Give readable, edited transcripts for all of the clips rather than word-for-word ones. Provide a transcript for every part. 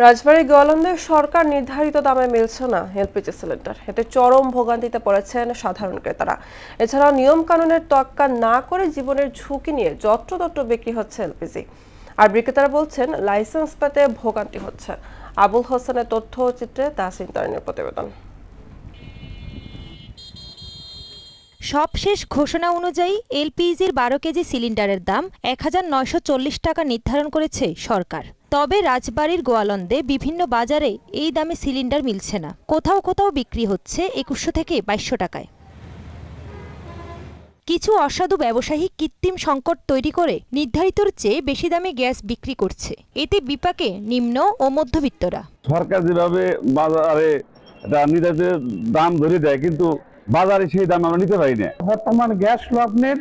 রাজবাড়ী গোয়ালন্দে সরকার নির্ধারিত দামে মিলছে না এলপিজি সিলিন্ডার, এতে চরম ভোগান্তিতে পড়েছেন সাধারণ ক্রেতারা। এছাড়াও নিয়ম কানুনের তোয়াক্কা না করে জীবনের ঝুঁকি নিয়ে যত্রতত্র বিক্রি হচ্ছে এলপিজি। আর বিক্রেতারা বলছেন লাইসেন্স পেতে ভোগান্তি হচ্ছে। আবুল হোসেনের তথ্য চিত্রে তাহসিন তারিনের প্রতিবেদন। সবশেষ ঘোষণা অনুযায়ী এলপিজির 12 কেজি সিলিন্ডারের দাম 1940 টাকা নির্ধারণ করেছে সরকার। তবে রাজবাড়ীর গোয়ালন্দে বিভিন্ন বাজারে এই দামে সিলিন্ডার মিলছে না। কোথাও কোথাও বিক্রি হচ্ছে 2100 থেকে 2200 টাকায়। কিছু অসাধু ব্যবসায়ী কৃত্রিম সংকট তৈরি করে নির্ধারিতর চেয়ে বেশি দামে গ্যাস বিক্রি করছে। এতে বিপাকে নিম্ন ও মধ্যবিত্তরা। সরকার যেভাবে বাজারে নির্ধারিত দাম ধরে দেয়, কিন্তু বাজারে সেই দাম আমরা নিতে পারি না। বর্তমান গ্যাস আপনার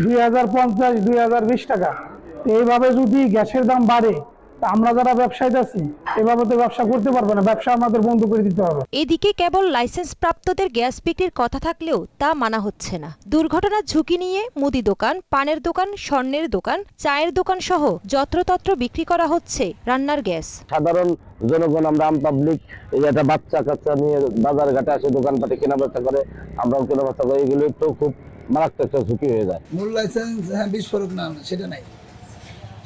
2050 2020 টাকা। এইভাবে যদি গ্যাসের দাম বাড়ে, আমরা যারা ব্যবসায়ী আছি এভাবে তো ব্যবসা করতে পারবো না, ব্যবসা আমাদের বন্ধ করে দিতে হবে। এদিকে কেবল লাইসেন্স প্রাপ্তদের গ্যাস বিক্রির কথা থাকলেও তা মানা হচ্ছে না। দুর্ঘটনার ঝুঁকি নিয়ে মুদি দোকান, পানের দোকান, স্বর্ণের দোকান, চায়ের দোকান সহ যত্রতত্র বিক্রি করা হচ্ছে রান্নার গ্যাস। সাধারণ জনগণ, আমরা আম পাবলিক, এই একটা বাচ্চা কাচ্চা নিয়ে বাজার ঘাটে আসে, দোকানপাটে কেনা বেচা করে, আমরাও কেনা বেচা করি, এগুলো তো খুব মারাত্মক একটা ঝুঁকি হয়ে যায়। মূল লাইসেন্স বিস্ফোরক না, সেটা নাই।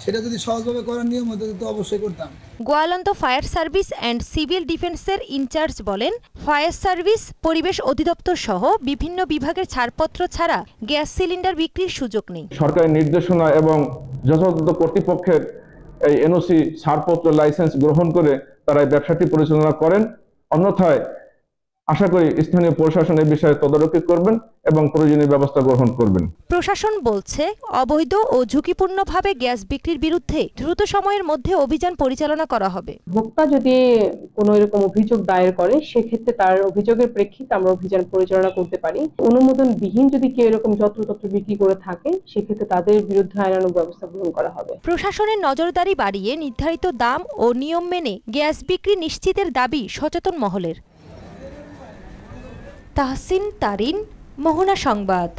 সেটা যদি সহজভাবে করার নিয়ম হতো তো অবশ্যই করতাম। Goalundo fire service and civil ডিফেন্সের ইনচার্জ বলেন, ফায়ার সার্ভিস, পরিবেশ অধিদপ্তর সহ বিভিন্ন বিভাগের ছাড়পত্র ছাড়া গ্যাস সিলিন্ডার বিক্রির সুযোগ নেই। সরকারি নির্দেশনা এবং যথাযথ কর্তৃপক্ষের এই এনওসি, ছাড়পত্র, লাইসেন্স গ্রহণ করে তারা এই ব্যবসাটি পরিচালনা করেন। অন্যথায় আশা করি স্থানীয় প্রশাসন এই বিষয়ে তদারকি করবেন এবং প্রয়োজনীয় ব্যবস্থা গ্রহণ করবেন। প্রশাসন বলছে, অবৈধ ও ঝুঁকিপূর্ণভাবে গ্যাস বিক্রির বিরুদ্ধে দ্রুত সময়ের মধ্যে অভিযান পরিচালনা করা হবে। ভোক্তা যদি কোনো এরকম অভিযোগ দায়ের করে, সেক্ষেত্রে তার অভিযোগের প্রেক্ষিতে আমরা অভিযান পরিচালনা করতে পারি। অনুমোদনবিহীন যদি কেউ এরকম যত্রতত্র বিক্রি করে থাকে, সেক্ষেত্রে তাদের বিরুদ্ধে আইনানুগ ব্যবস্থা গ্রহণ করা হবে। প্রশাসনের নজরদারি বাড়িয়ে নির্ধারিত দাম ও নিয়ম মেনে গ্যাস বিক্রি নিশ্চিতের দাবি সচেতন মহলের। তাহসিন তারিন, মোহনা সংবাদ।